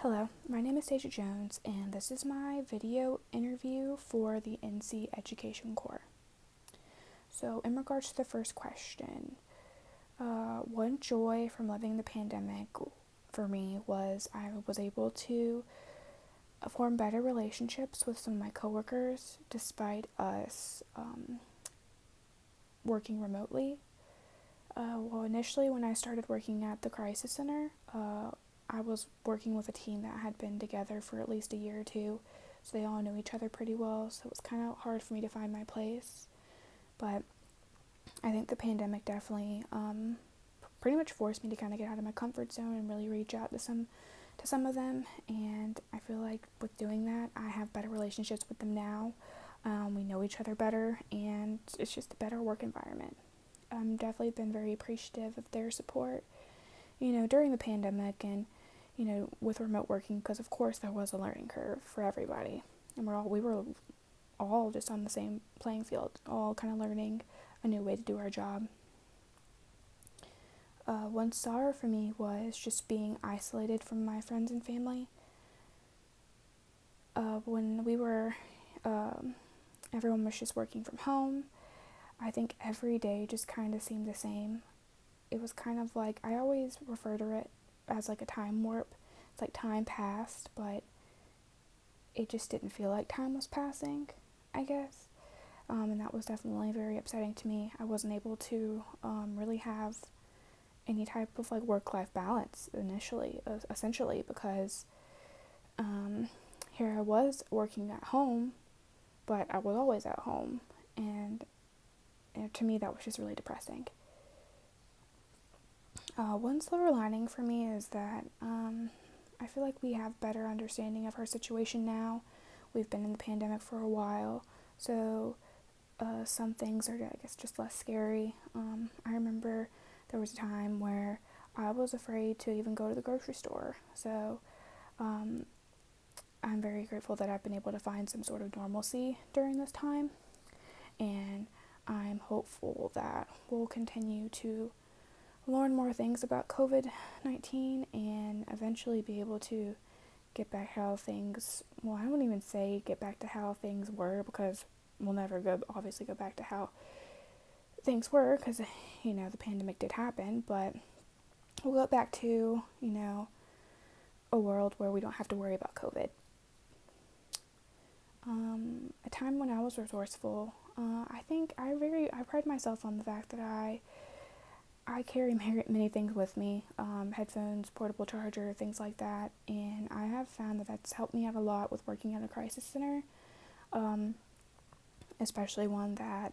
Hello, my name is Tasia Jones, and this is my video interview for the NC Education Corps. So, in regards to the first question, one joy from living the pandemic for me was I was able to form better relationships with some of my coworkers despite us working remotely. Initially, when I started working at the Crisis Center, I was working with a team that had been together for at least a year or two, so they all knew each other pretty well, so it was kind of hard for me to find my place. But I think the pandemic definitely pretty much forced me to kind of get out of my comfort zone and really reach out to some of them, and I feel like with doing that, I have better relationships with them now. We know each other better, and it's just a better work environment. Definitely been very appreciative of their support, during the pandemic and, with remote working, because of course there was a learning curve for everybody. And we were all just on the same playing field, all kind of learning a new way to do our job. One sorrow for me was just being isolated from my friends and family. When we were, everyone was just working from home, I think every day just kind of seemed the same. It was kind of like, I always refer to it as like a time warp. It's like time passed, but it just didn't feel like time was passing, I guess. And that was definitely very upsetting to me. I wasn't able to really have any type of like work-life balance essentially, because here I was working at home, but I was always at home, and to me that was just really depressing. One silver lining for me is that I feel like we have better understanding of our situation now. We've been in the pandemic for a while, so some things are, I guess, just less scary. I remember there was a time where I was afraid to even go to the grocery store, so I'm very grateful that I've been able to find some sort of normalcy during this time, and I'm hopeful that we'll continue to learn more things about COVID-19 and eventually be able to get back how things, well, I wouldn't even say get back to how things were, because we'll never obviously go back to how things were, because, the pandemic did happen, but we'll go back to, a world where we don't have to worry about COVID. A time when I was resourceful, I think I pride myself on the fact that I carry many things with me, headphones, portable charger, things like that, and I have found that that's helped me out a lot with working at a crisis center, especially one that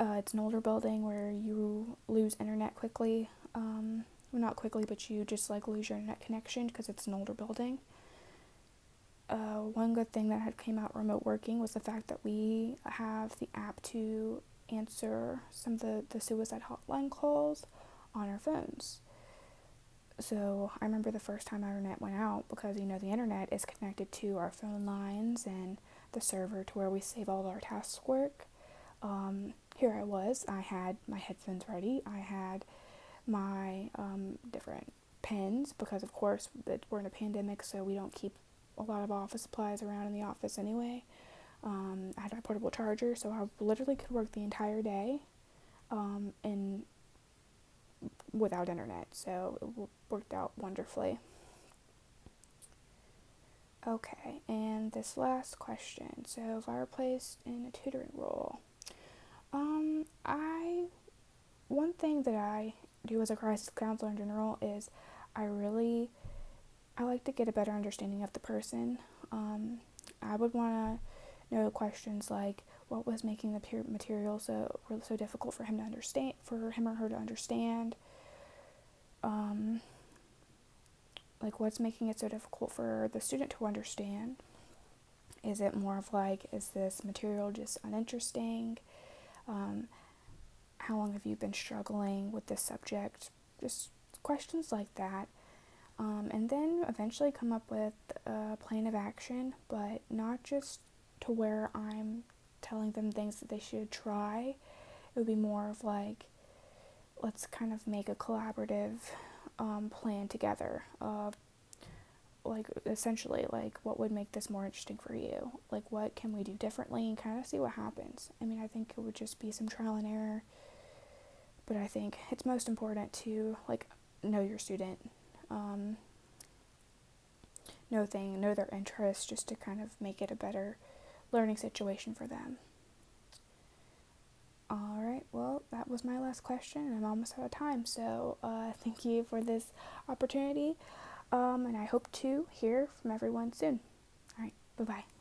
it's an older building where you lose internet quickly. Well, not quickly, but you just lose your internet connection because it's an older building. One good thing that had came out remote working was the fact that we have the app to answer some of the suicide hotline calls on our phones. So I remember the first time our internet went out, because the internet is connected to our phone lines and the server to where we save all our task work. Here I had my headphones ready, I had my different pens, because of course we're in a pandemic, so we don't keep a lot of office supplies around in the office anyway. I had my portable charger, so I literally could work the entire day and without internet, so it worked out wonderfully. Okay, and this last question. So if I were placed in a tutoring role, one thing that I do as a crisis counselor in general is I like to get a better understanding of the person. I would want to know questions like, what was making the material so difficult for him or her to understand? Like, what's making it so difficult for the student to understand? Is it more of is this material just uninteresting? How long have you been struggling with this subject? Just questions like that. And then eventually come up with a plan of action, but not just to where I'm telling them things that they should try. It would be more of let's kind of make a collaborative plan together. like essentially like what would make this more interesting for you, like what can we do differently, and kind of see what happens. I mean, I think it would just be some trial and error, but I think it's most important to like know your student, know their interests, just to kind of make it a better learning situation for them. All right, well, that was my last question, and I'm almost out of time. So thank you for this opportunity, and I hope to hear from everyone soon. All right, bye-bye.